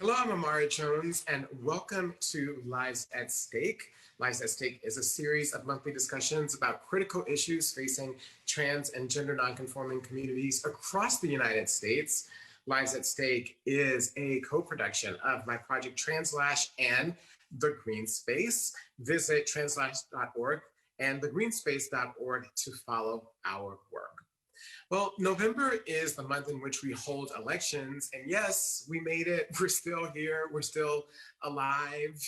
Hello, I'm Amari Jones, and welcome to Lives at Stake. Lives at Stake is a series of monthly discussions about critical issues facing trans and gender nonconforming communities across the United States. Lives at Stake is a co-production of my project Translash and The Green Space. Visit translash.org and thegreenspace.org to follow our work. Well, November is the month in which we hold elections. And yes, we made it. We're still here. We're still alive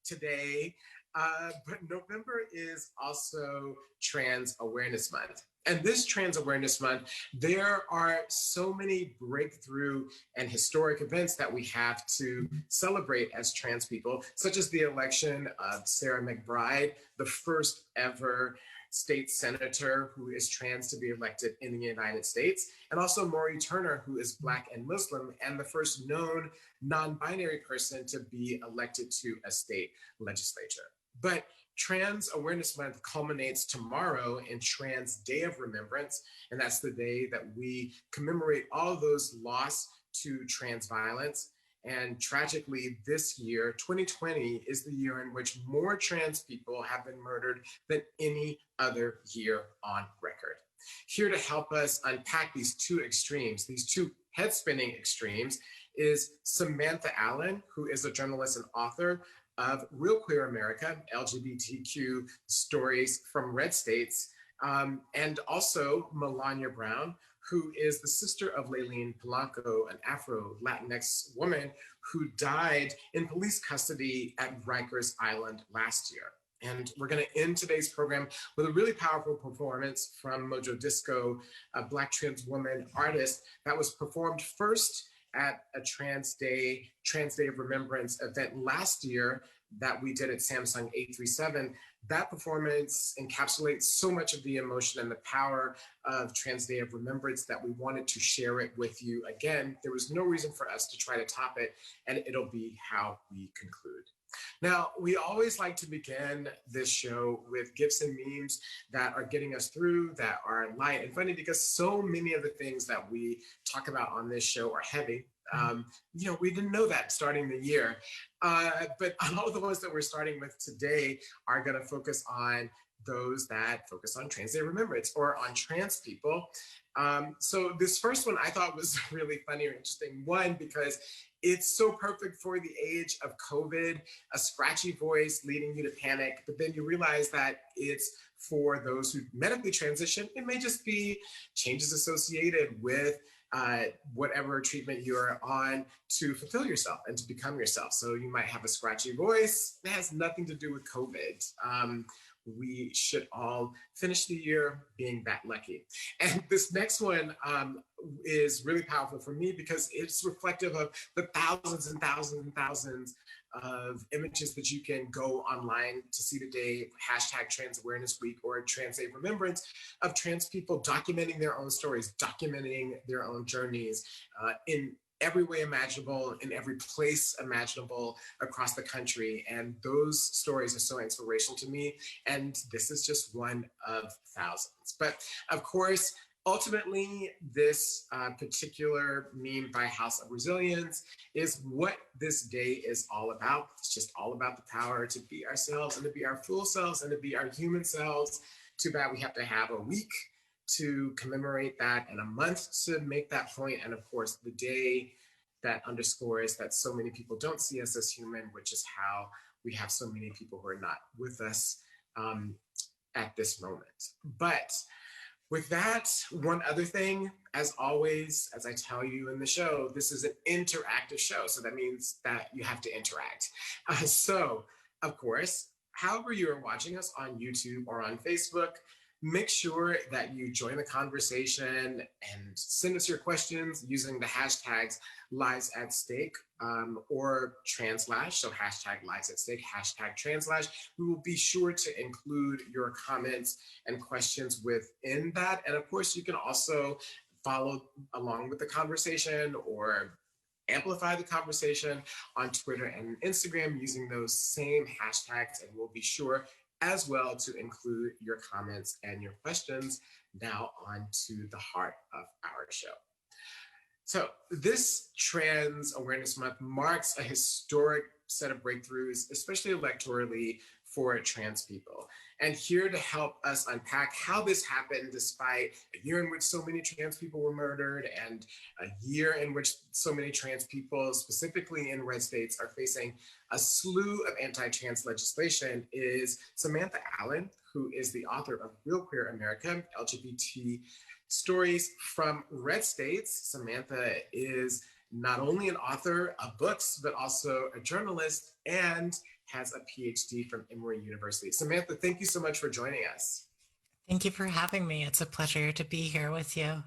today. But November is also Trans Awareness Month. And this Trans Awareness Month, there are so many breakthrough and historic events that we have to celebrate as trans people, such as the election of Sarah McBride, the first ever state senator who is trans to be elected in the United States, and also Mauree Turner, who is Black and Muslim, and the first known non-binary person to be elected to a state legislature. But Trans Awareness Month culminates tomorrow in Trans Day of Remembrance, and that's the day that we commemorate all of those lost to trans violence. And tragically, this year, 2020, is the year in which more trans people have been murdered than any other year on record. Here to help us unpack these two extremes, these two head-spinning extremes, is Samantha Allen, who is a journalist and author of Real Queer America, LGBTQ Stories from Red States, and also Melania Brown, who is the sister of Layleen Polanco, an Afro-Latinx woman who died in police custody at Rikers Island last year. And we're going to end today's program with a really powerful performance from Mojo Disco, a Black trans woman artist that was performed first at a Trans Day of Remembrance event last year that we did at Samsung 837. That performance encapsulates so much of the emotion and the power of Trans Day of Remembrance that we wanted to share it with you. Again, there was no reason for us to try to top it, and it'll be how we conclude. Now, we always like to begin this show with gifs and memes that are getting us through, that are light and funny, because so many of the things that we talk about on this show are heavy. We didn't know that starting the year, but all of the ones that we're starting with today are going to focus on those that focus on Trans Day of Remembrance or on trans people. So this first one I thought was really funny or interesting. One, because it's so perfect for the age of COVID, a scratchy voice leading you to panic, but then you realize that it's for those who medically transition. It may just be changes associated with whatever treatment you're on to fulfill yourself and to become yourself. So you might have a scratchy voice. It has nothing to do with COVID. We should all finish the year being that lucky. And this next one is really powerful for me because it's reflective of the thousands and thousands and thousands of images that you can go online to see today, hashtag Trans Awareness Week or Trans Day of Remembrance, of trans people documenting their own stories, documenting their own journeys in every way imaginable, in every place imaginable across the country. And those stories are so inspirational to me. And this is just one of thousands. But of course, ultimately, this particular meme by House of Resilience is what this day is all about. It's just all about the power to be ourselves and to be our full selves and to be our human selves. Too bad we have to have a week to commemorate that and a month to make that point. And of course, the day that underscores that so many people don't see us as human, which is how we have so many people who are not with us at this moment. But with that, one other thing, as always, as I tell you in the show, this is an interactive show. So that means that you have to interact. So, of course, however you are watching us on YouTube or on Facebook, make sure that you join the conversation and send us your questions using the hashtags Lives at Stake or Translash. So hashtag Lives at Stake, hashtag Translash. We will be sure to include your comments and questions within that. And of course, you can also follow along with the conversation or amplify the conversation on Twitter and Instagram using those same hashtags, and we'll be sure as well to include your comments and your questions. Now on to the heart of our show. So, this Trans Awareness Month marks a historic set of breakthroughs, especially electorally for trans people. And here to help us unpack how this happened, despite a year in which so many trans people were murdered and a year in which so many trans people, specifically in red states, are facing a slew of anti trans legislation, is Samantha Allen, who is the author of Real Queer America, LGBT stories from red states. Samantha is not only an author of books, but also a journalist and has a PhD from Emory University. Samantha, thank you so much for joining us. Thank you for having me. It's a pleasure to be here with you.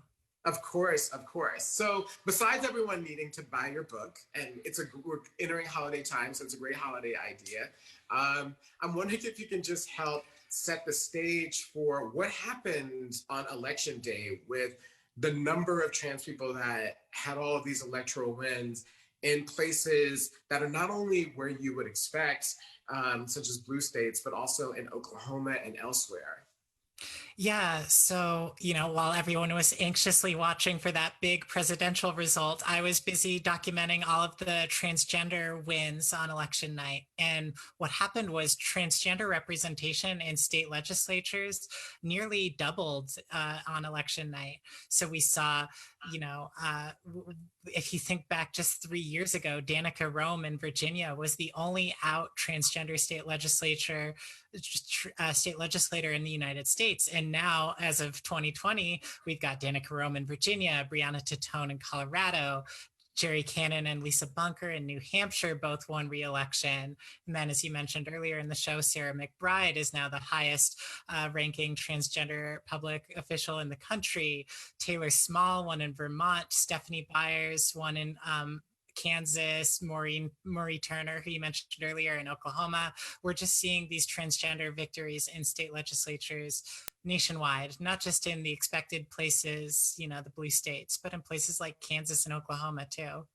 Of course, of course. So, besides everyone needing to buy your book, and we're entering holiday time, so it's a great holiday idea. I'm wondering if you can just help set the stage for what happened on election day with the number of trans people that had all of these electoral wins in places that are not only where you would expect, such as blue states, but also in Oklahoma and elsewhere. Yeah, so, while everyone was anxiously watching for that big presidential result, I was busy documenting all of the transgender wins on election night. And what happened was transgender representation in state legislatures nearly doubled on election night. So we saw, if you think back just 3 years ago, Danica Roem in Virginia was the only out transgender state legislator in the United States. And now, as of 2020, we've got Danica Roem in Virginia, Brianna Titone in Colorado, Jerry Cannon and Lisa Bunker in New Hampshire both won re-election. And then, as you mentioned earlier in the show, Sarah McBride is now the highest ranking transgender public official in the country. Taylor Small won in Vermont. Stephanie Byers won in Kansas. Maureen Turner, who you mentioned earlier, in Oklahoma. We're just seeing these transgender victories in state legislatures nationwide, not just in the expected places, the blue states, but in places like Kansas and Oklahoma too.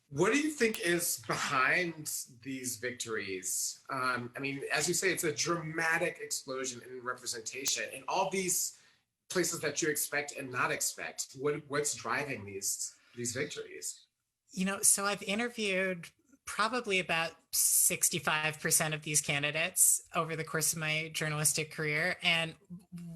What do you think is behind these victories? I mean, as you say, it's a dramatic explosion in representation in all these places that you expect and not expect. What's driving these victories? So I've interviewed probably about 65% of these candidates over the course of my journalistic career. And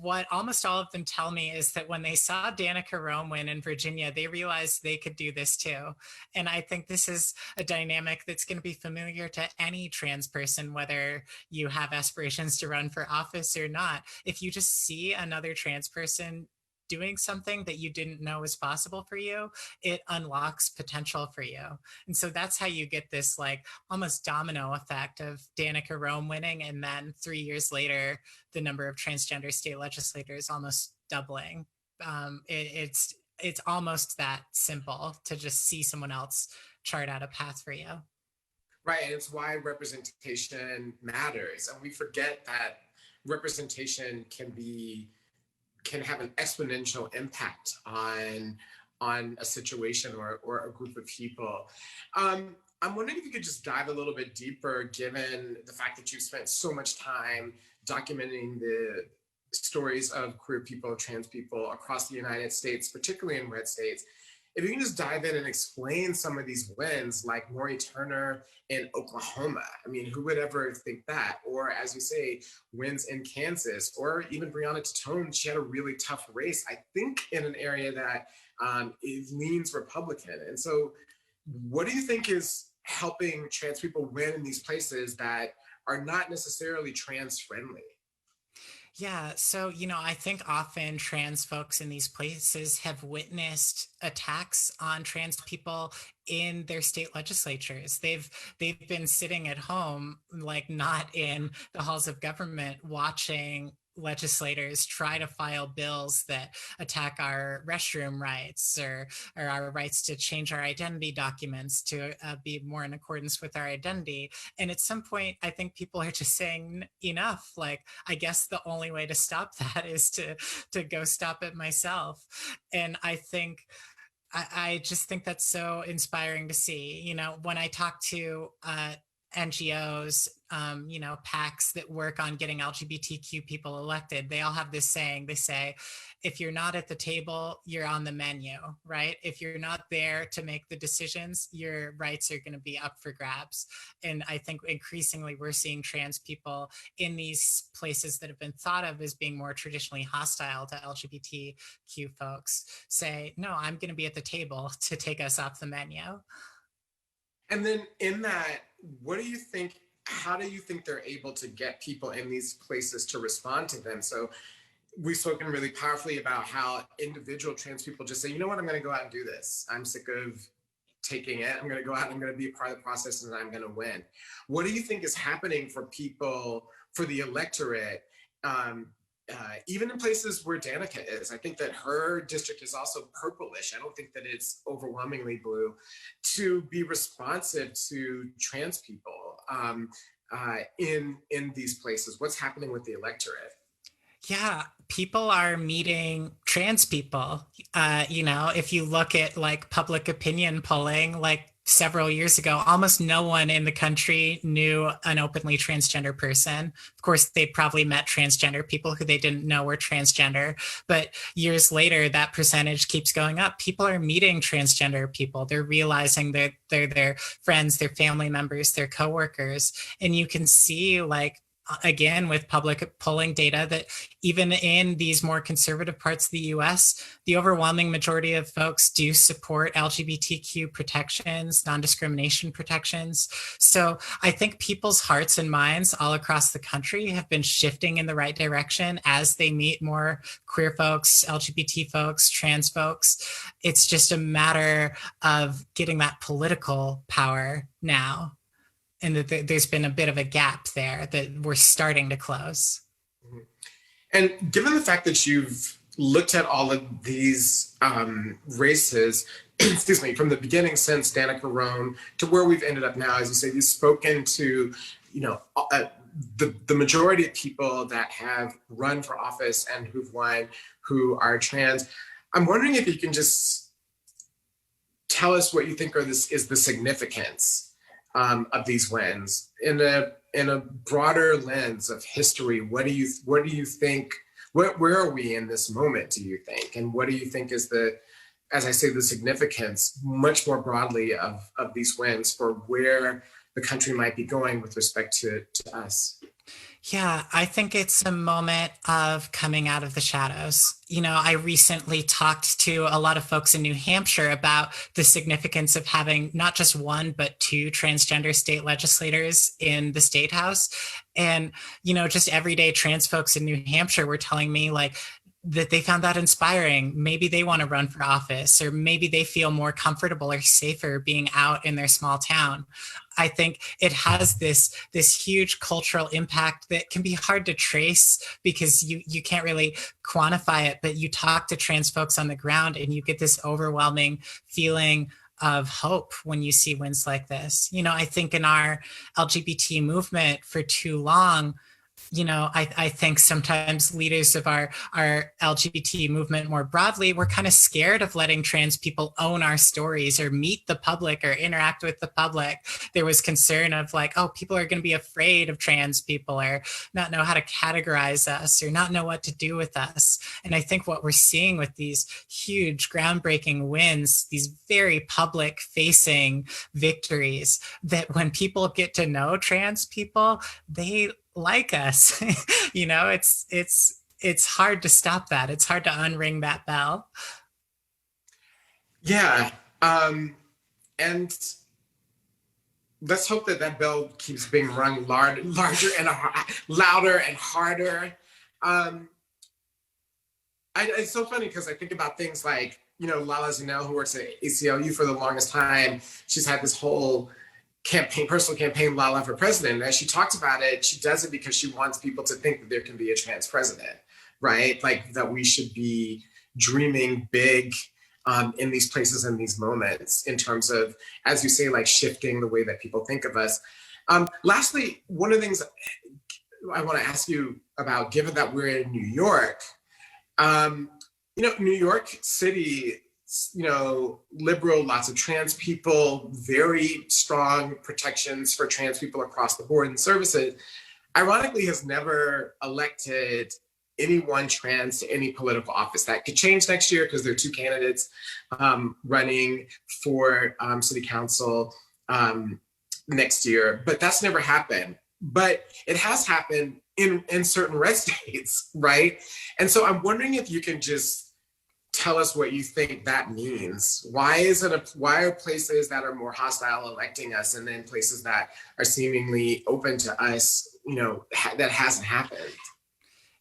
what almost all of them tell me is that when they saw Danica Roem win in Virginia, they realized they could do this too. And I think this is a dynamic that's going to be familiar to any trans person, whether you have aspirations to run for office or not. If you just see another trans person doing something that you didn't know was possible for you, it unlocks potential for you. And so that's how you get this like almost domino effect of Danica Roem winning. And then 3 years later, the number of transgender state legislators almost doubling. It's almost that simple to just see someone else chart out a path for you. Right, and it's why representation matters. And we forget that representation can have an exponential impact on a situation or a group of people. I'm wondering if you could just dive a little bit deeper, given the fact that you've spent so much time documenting the stories of queer people, trans people across the United States, particularly in red states. If you can just dive in and explain some of these wins, like Maureen Turner in Oklahoma. I mean, who would ever think that? Or, as you say, wins in Kansas, or even Brianna Titone. She had a really tough race, I think, in an area that it leans Republican. And so, what do you think is helping trans people win in these places that are not necessarily trans friendly? Yeah, so I think often trans folks in these places have witnessed attacks on trans people in their state legislatures. They've been sitting at home, like not in the halls of government, watching legislators try to file bills that attack our restroom rights or our rights to change our identity documents to be more in accordance with our identity. And at some point, I think people are just saying enough. Like, I guess the only way to stop that is to go stop it myself. And I just think that's so inspiring to see. When I talk to NGOs PACs that work on getting LGBTQ people elected, they all have this saying. They say, if you're not at the table, you're on the menu, right? If you're not there to make the decisions, your rights are going to be up for grabs. And I think increasingly we're seeing trans people in these places that have been thought of as being more traditionally hostile to LGBTQ folks say, no, I'm going to be at the table to take us off the menu. And then in that, what do you think, how do you think they're able to get people in these places to respond to them? So we've spoken really powerfully about how individual trans people just say, you know what, I'm going to go out and do this. I'm sick of taking it. I'm going to go out and I'm going to be a part of the process and I'm going to win. What do you think is happening for people, for the electorate, even in places where Danica is? I think that her district is also purplish. I don't think that it's overwhelmingly blue, to be responsive to trans people in these places. What's happening with the electorate? Yeah, people are meeting trans people. If you look at like public opinion polling, like several years ago, almost no one in the country knew an openly transgender person. Of course, they probably met transgender people who they didn't know were transgender. But years later, that percentage keeps going up. People are meeting transgender people. They're realizing that they're their friends, their family members, their coworkers. And you can see, like, again, with public polling data, that even in these more conservative parts of the US, the overwhelming majority of folks do support LGBTQ protections, non-discrimination protections. So I think people's hearts and minds all across the country have been shifting in the right direction as they meet more queer folks, LGBT folks, trans folks. It's just a matter of getting that political power now. And that there's been a bit of a gap there that we're starting to close. And given the fact that you've looked at all of these races, excuse me, from the beginning since Danica Roem to where we've ended up now, as you say, you've spoken to, the majority of people that have run for office and who've won, who are trans. I'm wondering if you can just tell us what you think is the significance of these wins in a broader lens of history. What do you think? Where are we in this moment, do you think? And what do you think is as I say, the significance much more broadly of these wins for where the country might be going with respect to us? Yeah, I think it's a moment of coming out of the shadows. I recently talked to a lot of folks in New Hampshire about the significance of having not just one, but two transgender state legislators in the state house. And, just everyday trans folks in New Hampshire were telling me, like, that they found that inspiring. Maybe they want to run for office, or maybe they feel more comfortable or safer being out in their small town. I think it has this huge cultural impact that can be hard to trace because you can't really quantify it, but you talk to trans folks on the ground and you get this overwhelming feeling of hope when you see wins like this. I think in our LGBT movement for too long, I think sometimes leaders of our LGBT movement more broadly, we're kind of scared of letting trans people own our stories or meet the public or interact with the public. There was concern of like, oh, people are going to be afraid of trans people or not know how to categorize us or not know what to do with us. And I think what we're seeing with these huge groundbreaking wins, these very public facing victories, that when people get to know trans people, they like us. It's hard to stop that. It's hard to unring that bell. Yeah. And let's hope that bell keeps being rung larger and louder and harder. It's so funny because I think about things like, Lala Zanel, who works at ACLU for the longest time. She's had this whole personal campaign, Lala for president. And as she talks about it, she does it because she wants people to think that there can be a trans president, right? Like that we should be dreaming big in these places and these moments in terms of, as you say, like shifting the way that people think of us. Lastly, one of the things I want to ask you about, given that we're in New York, New York City liberal, lots of trans people, very strong protections for trans people across the board and services, ironically has never elected anyone trans to any political office. That could change next year because there are two candidates running for city council next year, but that's never happened. But it has happened in certain red states, right? And so I'm wondering if you can just tell us what you think that means. Why are places that are more hostile electing us, and then places that are seemingly open to us, that hasn't happened?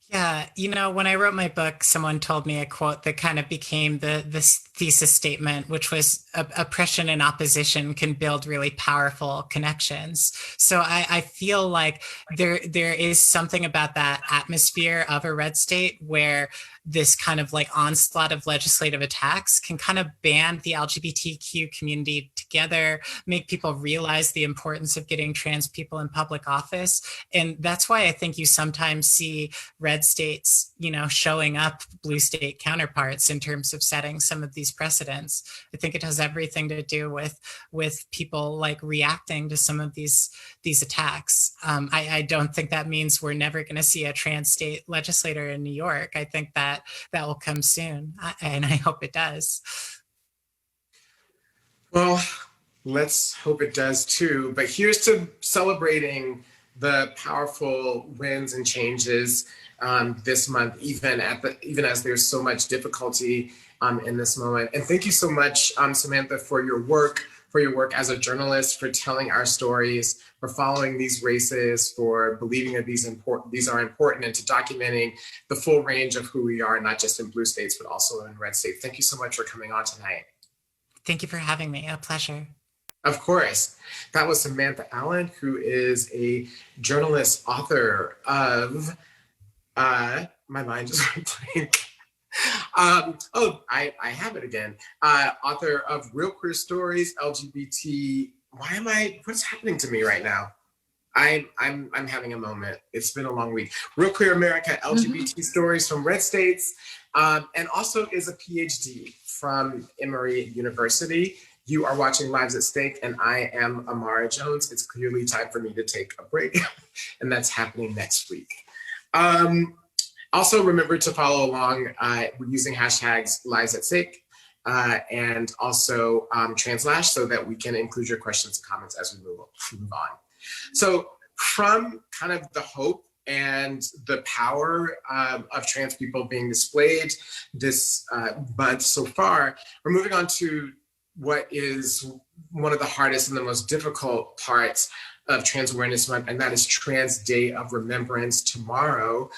Yeah, when I wrote my book, someone told me a quote that kind of became this thesis statement, which was oppression and opposition can build really powerful connections. So I feel like there is something about that atmosphere of a red state where this kind of like onslaught of legislative attacks can kind of band the LGBTQ community together, make people realize the importance of getting trans people in public office. And that's why I think you sometimes see red states, showing up blue state counterparts in terms of setting some of these precedents. I think it has everything to do with people like reacting to some of these attacks. I don't think that means we're never going to see a trans state legislator in New York. I think that will come soon, and I hope it does. Well, let's hope it does too. But here's to celebrating the powerful wins and changes this month, even as there's so much difficulty in this moment. And thank you so much, Samantha, for your work as a journalist, for telling our stories, for following these races, for believing that these are important, and to documenting the full range of who we are, not just in blue states, but also in red states. Thank you so much for coming on tonight. Thank you for having me. A pleasure. Of course. That was Samantha Allen, who is a journalist, author of, my mind just went blank. I have it again. Author of Real Queer Stories, LGBT. What's happening to me right now? I'm having a moment. It's been a long week. Real Queer America, LGBT Stories from Red States, and also is a PhD from Emory University. You are watching Lives at Stake, and I am Amara Jones. It's clearly time for me to take a break, and that's happening next week. Also, remember to follow along using hashtags Lives at Stake and also Translash, so that we can include your questions and comments as we move on. So from kind of the hope and the power of trans people being displayed this month so far, we're moving on to what is one of the hardest and the most difficult parts of Trans Awareness Month, and that is Trans Day of Remembrance tomorrow.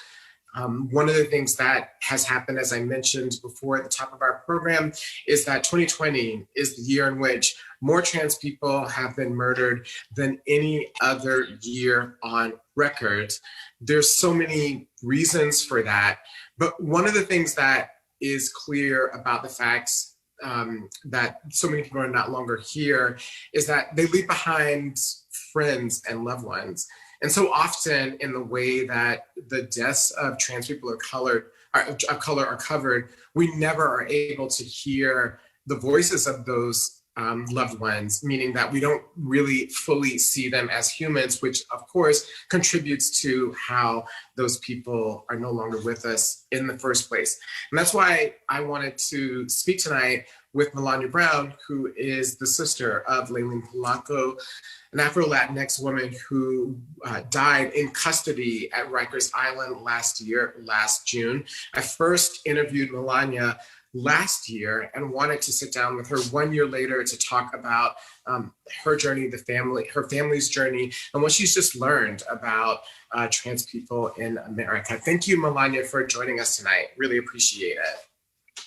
One of the things that has happened, as I mentioned before at the top of our program, is that 2020 is the year in which more trans people have been murdered than any other year on record. There's so many reasons for that, but one of the things that is clear about the facts that so many people are not longer here is that they leave behind friends and loved ones. And so often in the way that the deaths of trans people of color are covered, we never are able to hear the voices of those loved ones, meaning that we don't really fully see them as humans, which of course contributes to how those people are no longer with us in the first place. And that's why I wanted to speak tonight with Melania Brown, who is the sister of Layleen Polanco, an Afro-Latinx woman who died in custody at Rikers Island last June. I first interviewed Melania last year and wanted to sit down with her 1 year later to talk about her journey, her family's journey, and what she's just learned about trans people in America. Thank you, Melania, for joining us tonight. Really appreciate it.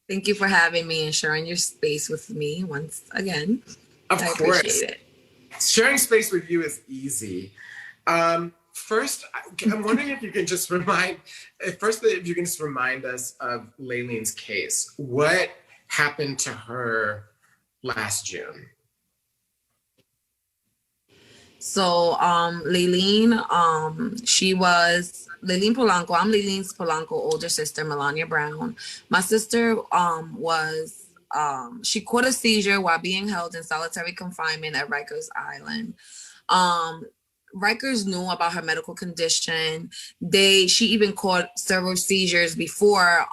Thank you for having me and sharing your space with me once again. Of course. I appreciate it. Sharing space with you is easy. First, I'm wondering if you can just remind us of Layleen's case. What happened to her last June? So, Laylene, she was Laylene Polanco. I'm Laylene's Polanco older sister, Melania Brown. My sister, she caught a seizure while being held in solitary confinement at Rikers Island. Um, Rikers knew about her medical condition. She even caught several seizures before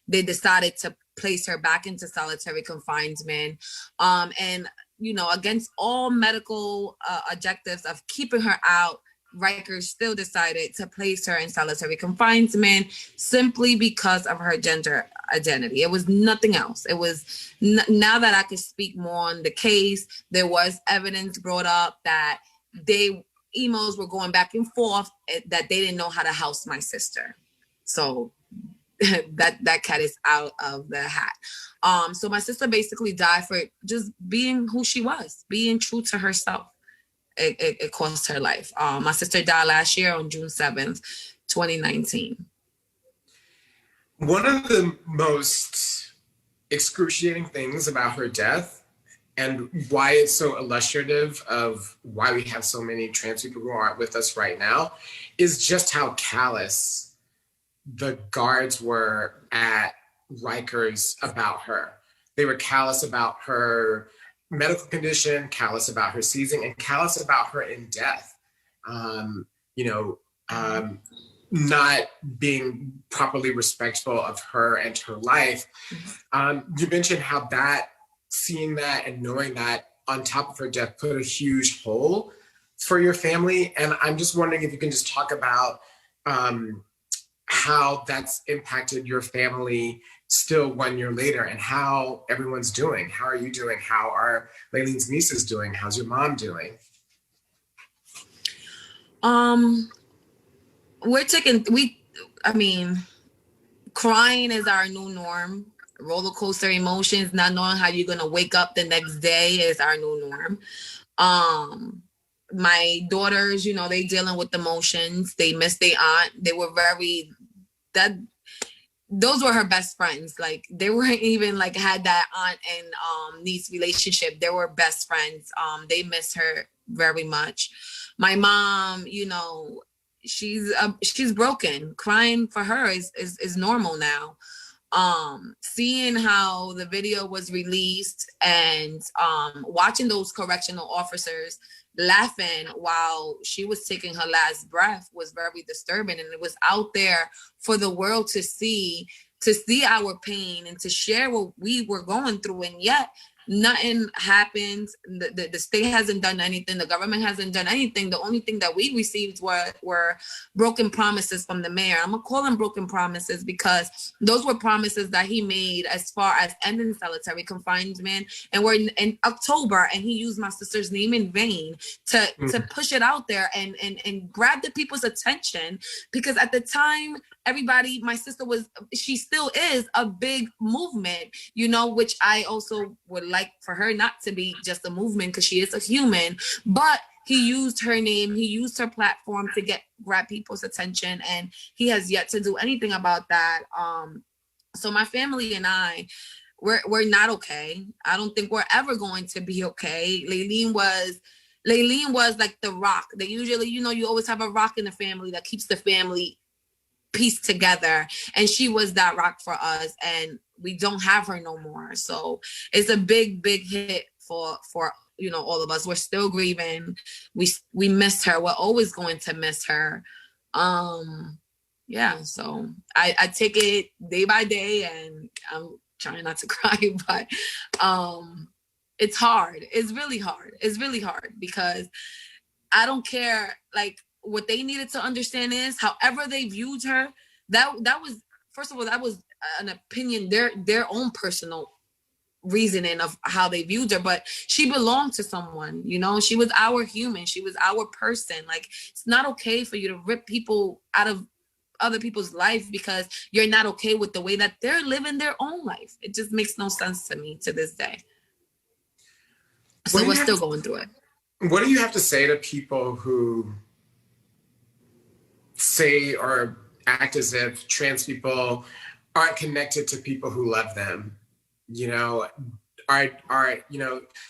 they decided to place her back into solitary confinement. And against all medical objectives of keeping her out, Rikers still decided to place her in solitary confinement simply because of her gender identity. It was nothing else. It was now that I could speak more on the case, there was evidence brought up that emails were going back and forth that they didn't know how to house my sister. So that cat is out of the hat. So my sister basically died for just being who she was, being true to herself. It cost her life. My sister died last year on June 7th, 2019. One of the most excruciating things about her death and why it's so illustrative of why we have so many trans people who aren't with us right now is just how callous the guards were at Rikers about her. They were callous about her medical condition, callous about her seizing, and callous about her in death. Not being properly respectful of her and her life. You mentioned how seeing that and knowing that on top of her death put a huge hole for your family. And I'm just wondering if you can just talk about how that's impacted your family still 1 year later and how everyone's doing. How are you doing? How are Laylene's nieces doing? How's your mom doing? Crying is our new norm. Roller coaster emotions, not knowing how you're gonna wake up the next day is our new norm. My daughters, they dealing with emotions. They miss their aunt. They were those were her best friends. Like they weren't even like had that aunt and niece relationship. They were best friends. They miss her very much. My mom, she's broken. Crying for her is normal now. Seeing how the video was released and watching those correctional officers laughing while she was taking her last breath was very disturbing, and it was out there for the world to see our pain and to share what we were going through, and yet nothing happened. The state hasn't done anything. The government hasn't done anything. The only thing that we received were broken promises from the mayor. I'm gonna call them broken promises because those were promises that he made as far as ending solitary confinement. And we're in October, and he used my sister's name in vain to push it out there and grab the people's attention, because at the time, my sister she still is a big movement, which I also would like for her not to be just a movement because she is a human, but he used her name, he used her platform to grab people's attention, and he has yet to do anything about that. So my family and I, we're not okay. I don't think we're ever going to be okay. Laylene was like the rock. They usually, you always have a rock in the family that keeps the family piece together, and she was that rock for us, and we don't have her no more. So it's a big hit for all of us. We're still grieving. We miss her. We're always going to miss her. So I take it day by day, and I'm trying not to cry, but it's hard. It's really hard because I don't care. Like, what they needed to understand is, however they viewed her, that was, first of all, that was an opinion, their own personal reasoning of how they viewed her, but she belonged to someone. She was our human, she was our person. Like, it's not okay for you to rip people out of other people's life because you're not okay with the way that they're living their own life. It just makes no sense to me to this day. So we're still going through it. What do you have to say to people who say or act as if trans people aren't connected to people who love them,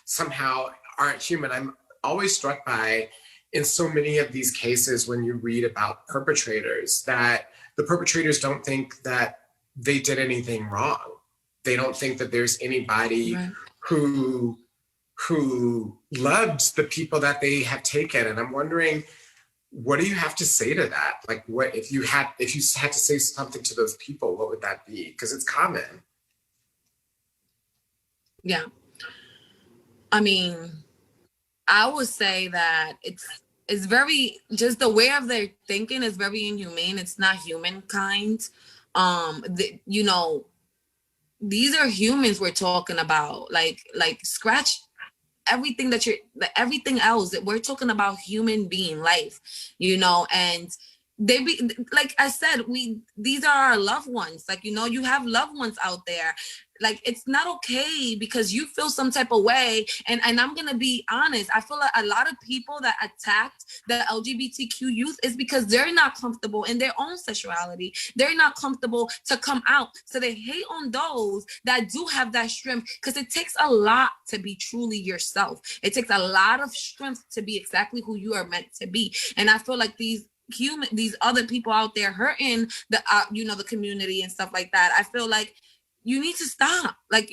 somehow aren't human? I'm always struck by in so many of these cases when you read about perpetrators that the perpetrators don't think that they did anything wrong. They don't think that there's anybody Right. who loved the people that they have taken. And I'm wondering, what do you have to say to that? Like, what if you had to say something to those people, what would that be? Because it's common. Yeah. I mean, I would say that it's very, just the way of their thinking is very inhumane. It's not humankind. You know, these are humans we're talking about. Like scratch everything everything else, that we're talking about human being life, you know. And they be, like I said, these are our loved ones. Like, you know, you have loved ones out there. Like, it's not okay because you feel some type of way. And I'm gonna be honest, I feel like a lot of people that attacked the LGBTQ youth is because they're not comfortable in their own sexuality. They're not comfortable to come out. So they hate on those that do have that strength, because it takes a lot to be truly yourself. It takes a lot of strength to be exactly who you are meant to be. And I feel like these other people out there hurting the you know, the community and stuff like that, I feel like you need to stop. Like,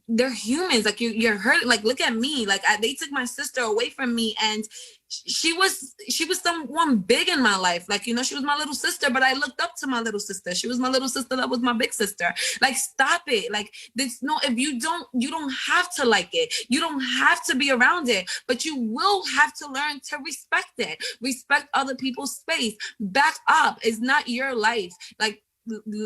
they're humans. Like, you're hurting. Like, look at me. Like, they took my sister away from me, and she was someone big in my life. Like, you know, she was my little sister, but I looked up to my little sister. She was my little sister that was my big sister. Like, stop it. Like, there's no, if you don't have to like it. You don't have to be around it, but you will have to learn to respect it. Respect other people's space. Back up. It's not your life. Like,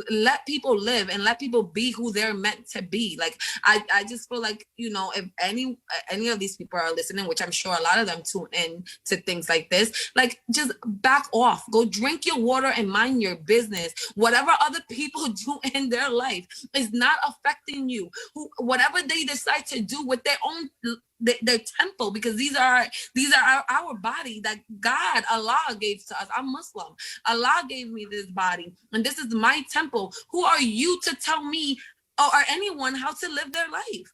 let people live and let people be who they're meant to be. Like, I just feel like, you know, if any of these people are listening, which I'm sure a lot of them tune in to things like this, like, just back off, go drink your water and mind your business. Whatever other people do in their life is not affecting you. Whatever they decide to do with their own their temple, because these are our body that God, Allah, gave to us. I'm Muslim. Allah gave me this body, and this is my temple. Who are you to tell me or anyone how to live their life?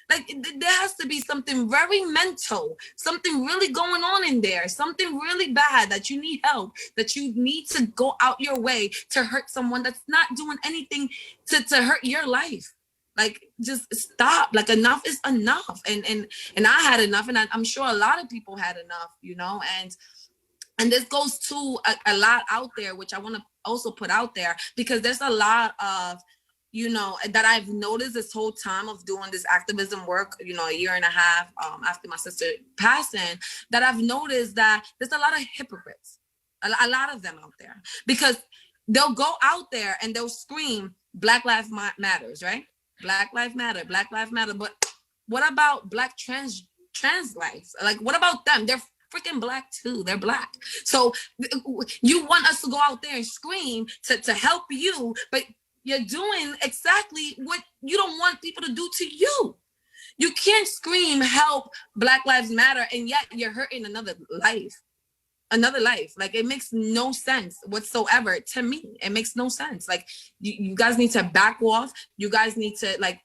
Like, there has to be something very mental, something really going on in there, something really bad that you need help, that you need to go out your way to hurt someone that's not doing anything to hurt your life. Like, just stop. Like, enough is enough. And I had enough, and I'm sure a lot of people had enough, you know. And this goes to a lot out there, which I want to also put out there, because there's a lot of, you know, that I've noticed this whole time of doing this activism work, you know, a year and a half after my sister passing, that I've noticed that there's a lot of hypocrites, a lot of them out there, because they'll go out there and they'll scream Black Lives Matters, right? Black Lives Matter, Black Lives Matter. But what about Black trans lives? Like, what about them? They're freaking Black too. They're Black. So you want us to go out there and scream to help you, but you're doing exactly what you don't want people to do to you. You can't scream help Black Lives Matter, and yet you're hurting another life. Like, it makes no sense whatsoever to me. It makes no sense. Like, you guys need to back off. You guys need to, like,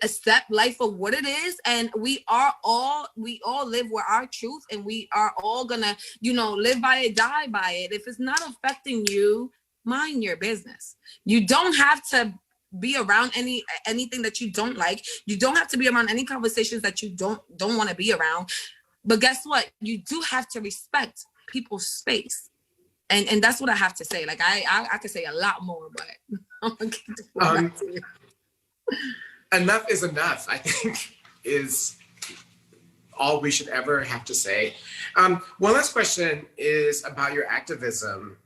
accept life for what it is. And we all live with our truth, and we are all gonna, you know, live by it, die by it. If it's not affecting you, mind your business. You don't have to be around anything that you don't like. You don't have to be around any conversations that you don't want to be around. But guess what? You do have to respect people's space. And that's what I have to say. Like, I could say a lot more, but I'm gonna get the floor back to you. Enough is enough, I think, is all we should ever have to say. One last question is about your activism.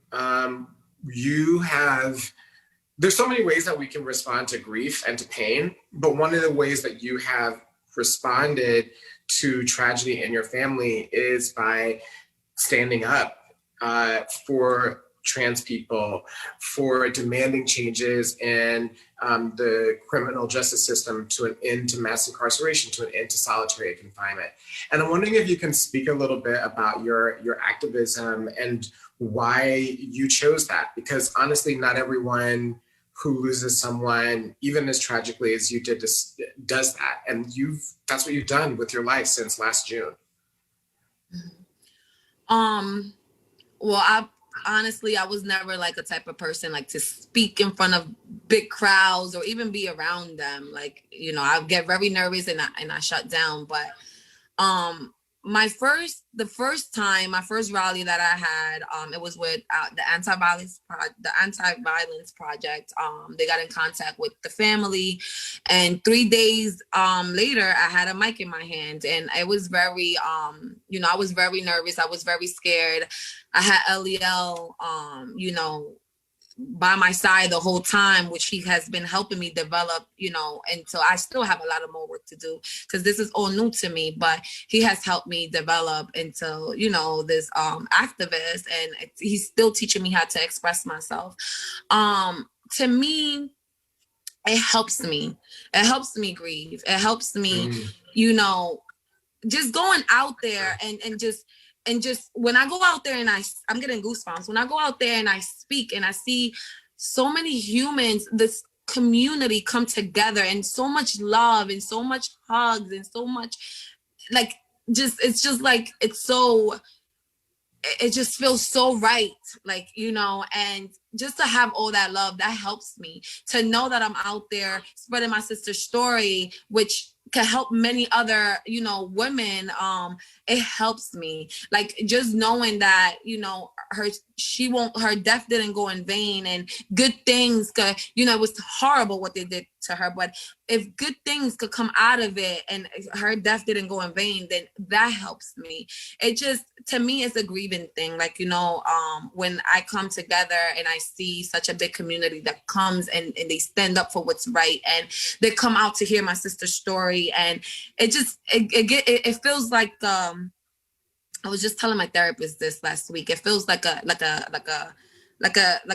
There's so many ways that we can respond to grief and to pain, but one of the ways that you have responded to tragedy in your family is by standing up for trans people, for demanding changes in the criminal justice system, to an end to mass incarceration, to an end to solitary confinement. And I'm wondering if you can speak a little bit about your activism and why you chose that, because honestly, not everyone who loses someone, even as tragically as you did, does that. And that's what you've done with your life since last June. Um, well, I was never like a type of person like to speak in front of big crowds or even be around them. Like, I get very nervous and I shut down. But um the first time, my first rally that I had, it was with the anti-violence project. They got in contact with the family, and 3 days later I had a mic in my hand, and it was very I was very nervous, I was very scared. I had LEL by my side the whole time, which he has been helping me develop, and so I still have a lot of more work to do because this is all new to me, but he has helped me develop into, this activist, and he's still teaching me how to express myself. To me, it helps me. It helps me grieve. It helps me, just going out there and just when I go out there and I'm getting goosebumps. When I go out there and I speak and I see so many humans, this community come together, and so much love and so much hugs and so much it's just like it just feels so right, and just to have all that love, that helps me to know that I'm out there spreading my sister's story, which can help many other, women. It helps me, like, just knowing that, her death didn't go in vain, and good things could, it was horrible what they did to her, but if good things could come out of it and her death didn't go in vain, then that helps me. It just, to me, it's a grieving thing. Like, when I come together and I see such a big community that comes and they stand up for what's right, and they come out to hear my sister's story, and it feels like, I was just telling my therapist this last week. It feels like a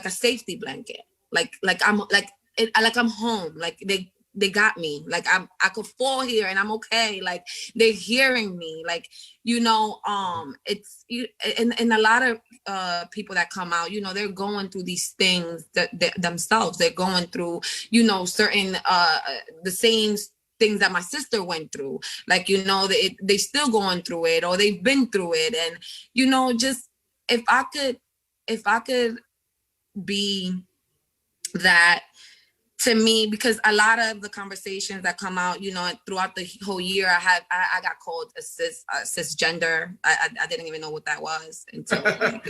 safety blanket. Like I'm home. Like they got me. Like I could fall here and I'm okay. Like they're hearing me. Like, it's and a lot of people that come out, they're going through these things that themselves. They're going through, certain the same things that my sister went through, like, they still going through it, or they've been through it. And, just if I could be that, to me, because a lot of the conversations that come out, throughout the whole year, I got called a cisgender. I didn't even know what that was until, I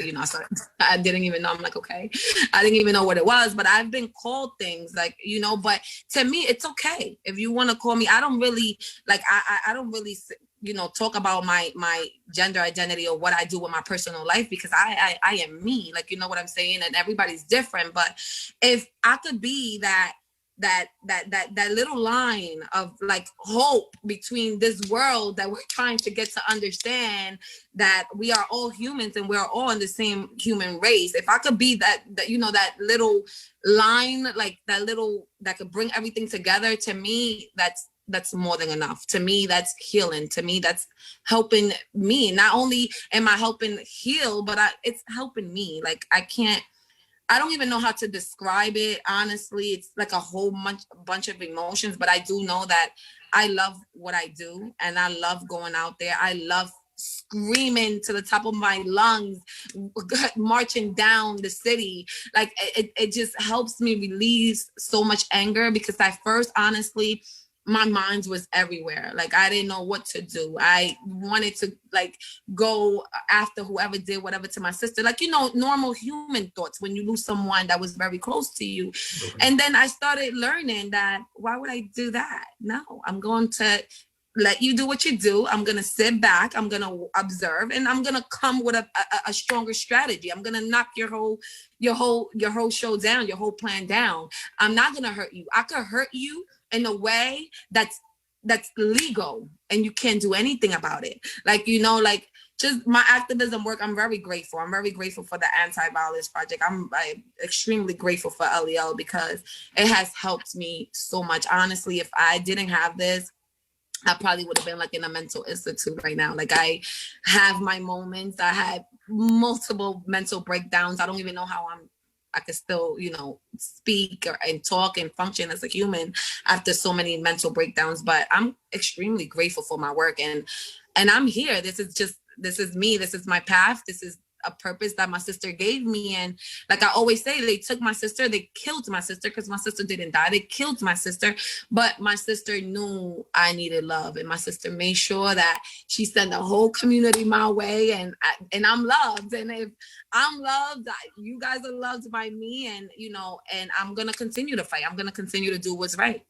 didn't even know. I'm like, okay, I didn't even know what it was, but I've been called things like, but to me, it's okay. If you want to call me, I don't really, like, I don't really, talk about my gender identity or what I do with my personal life, because I am me, like, you know what I'm saying? And everybody's different. But if I could be that little line of, like, hope between this world that we're trying to get to understand that we are all humans and we're all in the same human race. If I could be that that little line, like that could bring everything together, to me, that's more than enough. To me, that's healing. To me, that's helping me. Not only am I helping heal, but it's helping me. Like, I don't even know how to describe it. Honestly, it's like a whole bunch of emotions, but I do know that I love what I do, and I love going out there. I love screaming to the top of my lungs, marching down the city. Like, it just helps me release so much anger, because at first, honestly, my mind was everywhere. Like, I didn't know what to do. I wanted to, like, go after whoever did whatever to my sister, like, normal human thoughts when you lose someone that was very close to you. Okay. And then I started learning that, why would I do that? No, I'm going to let you do what you do. I'm going to sit back. I'm going to observe, and I'm going to come with a stronger strategy. I'm going to knock your whole show down, your whole plan down. I'm not going to hurt you. I could hurt you in a way that's legal, and you can't do anything about it. Like, like, just my activism work, I'm very grateful. I'm very grateful for the Anti-Violence Project. I'm extremely grateful for LEL, because it has helped me so much. Honestly, if I didn't have this, I probably would have been, like, in a mental institute right now. Like, I have my moments. I had multiple mental breakdowns. I don't even know how I could still, speak and talk and function as a human after so many mental breakdowns. But I'm extremely grateful for my work, and I'm here. This is just me. This is my path. This is a purpose that my sister gave me. And like I always say, they took my sister, they killed my sister, because my sister didn't die. They killed my sister, but my sister knew I needed love, and my sister made sure that she sent the whole community my way, and I'm loved. And if I'm loved, you guys are loved by me, and and I'm gonna continue to fight. I'm gonna continue to do what's right.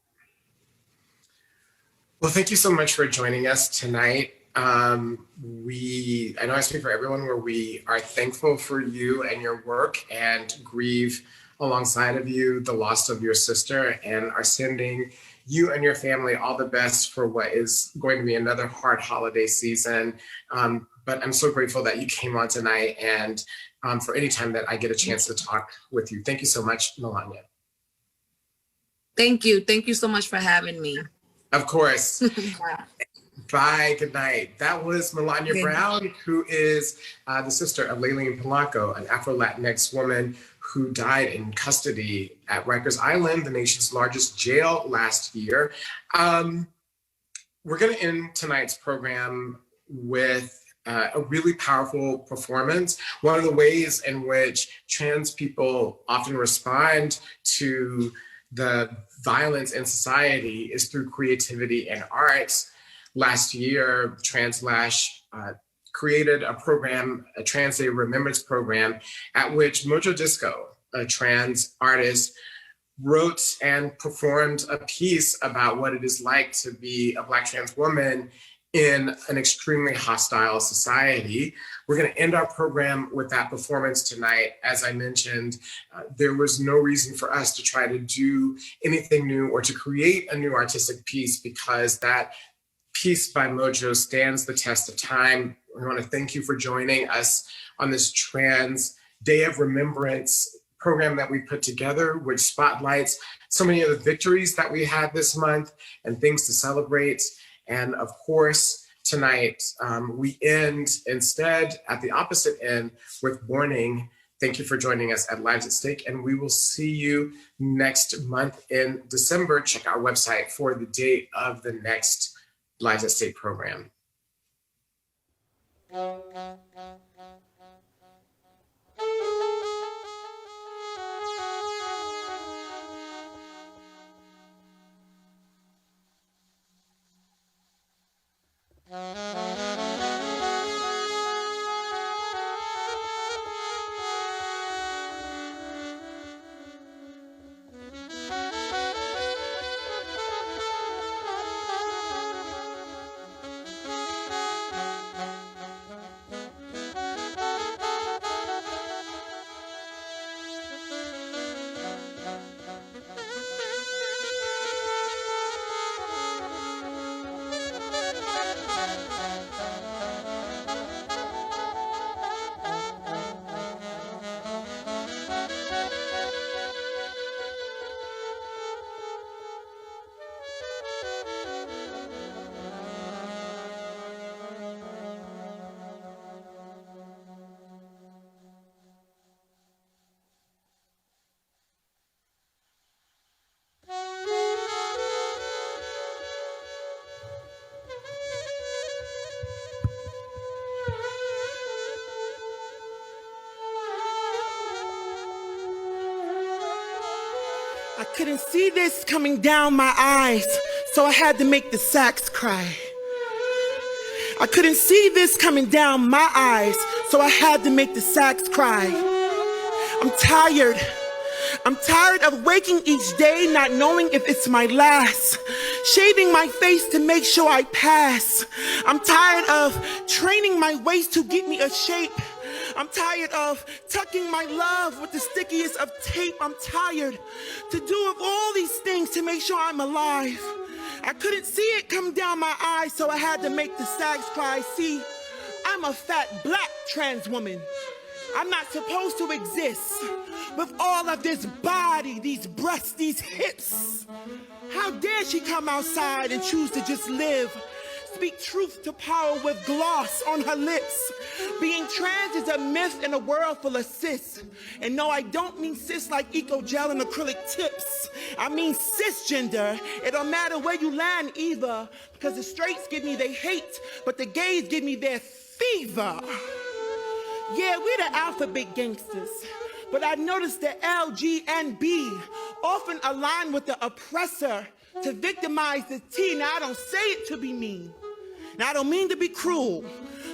Well, thank you so much for joining us tonight. I know I speak for everyone where we are thankful for you and your work, and grieve alongside of you the loss of your sister, and are sending you and your family all the best for what is going to be another hard holiday season. But I'm so grateful that you came on tonight, and for any time that I get a chance to talk with you. Thank you so much, Melania. Thank you. Thank you so much for having me. Of course. Bye. Good night. That was Melania Brown, who is the sister of Layleen Polanco, an Afro-Latinx woman who died in custody at Rikers Island, the nation's largest jail, last year. We're going to end tonight's program with a really powerful performance. One of the ways in which trans people often respond to the violence in society is through creativity and arts. Last year, Translash created a program, a Trans Day Remembrance program, at which Mojo Disco, a trans artist, wrote and performed a piece about what it is like to be a Black trans woman in an extremely hostile society. We're going to end our program with that performance tonight. As I mentioned, there was no reason for us to try to do anything new or to create a new artistic piece, because that piece by Mojo stands the test of time. We want to thank you for joining us on this Trans Day of Remembrance program that we put together, which spotlights so many of the victories that we had this month and things to celebrate. And of course, tonight, we end instead at the opposite end with Warning. Thank you for joining us at Lives at Stake, and we will see you next month in December. Check our website for the date of the next Lives at Stake program. I couldn't see this coming down my eyes, so I had to make the sax cry. I couldn't see this coming down my eyes, so I had to make the sax cry. I'm tired. I'm tired of waking each day not knowing if it's my last. Shaving my face to make sure I pass. I'm tired of training my waist to get me a shape. I'm tired of tucking my love with the stickiest of tape. I'm tired to do of all these things to make sure I'm alive. I couldn't see it come down my eyes, so I had to make the sags cry. See, I'm a fat Black trans woman. I'm not supposed to exist with all of this body, these breasts, these hips. How dare she come outside and choose to just live? Speak truth to power with gloss on her lips. Being trans is a myth in a world full of cis. And no, I don't mean cis like eco gel and acrylic tips. I mean cisgender. It don't matter where you land either, because the straights give me their hate, but the gays give me their fever. Yeah, we the alphabet gangsters, but I noticed that L, G, and B often align with the oppressor to victimize the T. Now, I don't say it to be mean. Now, I don't mean to be cruel,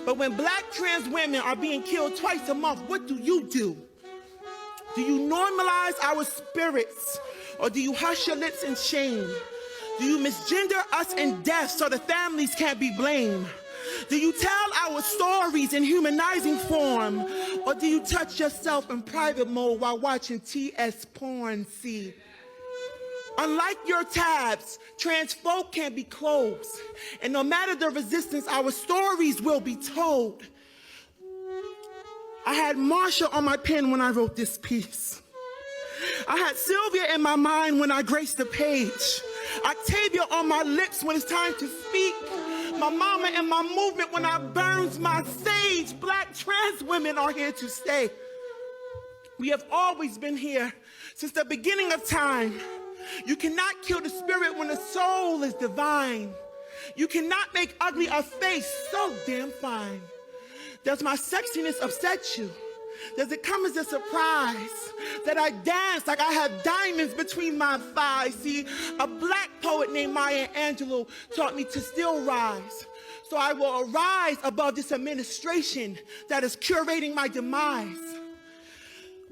but when black trans women are being killed twice a month, what do? Do you normalize our spirits, or do you hush your lips in shame? Do you misgender us in death so the families can't be blamed? Do you tell our stories in humanizing form, or do you touch yourself in private mode while watching TS porn? See, unlike your tabs, trans folk can't be closed, and no matter the resistance, our stories will be told. I had Marsha on my pen when I wrote this piece. I had Sylvia in my mind when I graced the page. Octavia on my lips when it's time to speak. My mama in my movement when I burns my sage. Black trans women are here to stay. We have always been here since the beginning of time. You cannot kill the spirit when the soul is divine. You cannot make ugly a face so damn fine. Does my sexiness upset you? Does it come as a surprise that I dance like I have diamonds between my thighs? See, a black poet named Maya Angelou taught me to still rise. So I will arise above this administration that is curating my demise.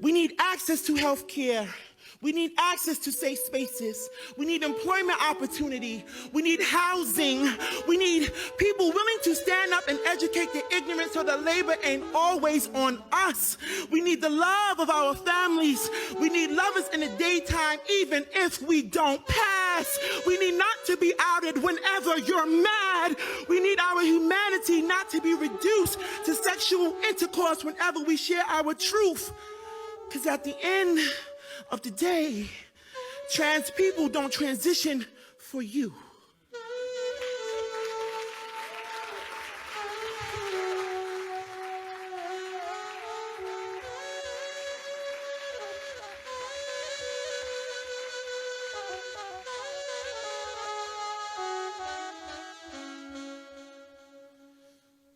We need access to health care. We need access to safe spaces. We need employment opportunity. We need housing. We need people willing to stand up and educate the ignorant so the labor ain't always on us. We need the love of our families. We need lovers in the daytime, even if we don't pass. We need not to be outed whenever you're mad. We need our humanity not to be reduced to sexual intercourse whenever we share our truth. Because at the end of the day, trans people don't transition for you.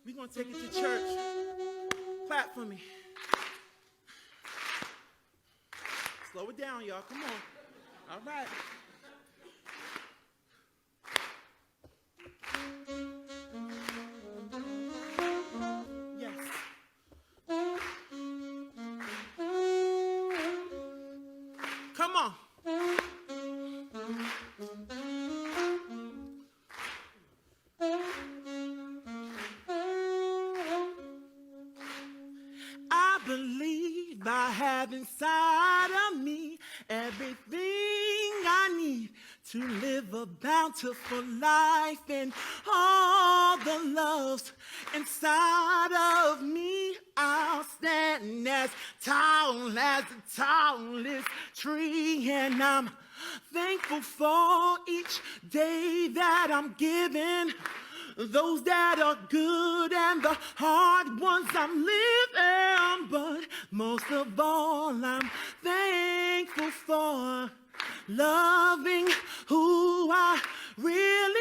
We're gonna take it to church. Clap for me. Slow it down, y'all. Come on. All right. Yes. Come on. I believe I have inside of me everything I need to live a bountiful life, and all the love's inside of me. I'll stand as tall as the tallest tree, and I'm thankful for each day that I'm given. Those that are good and the hard ones I'm living, but most of all I'm thankful for loving who I really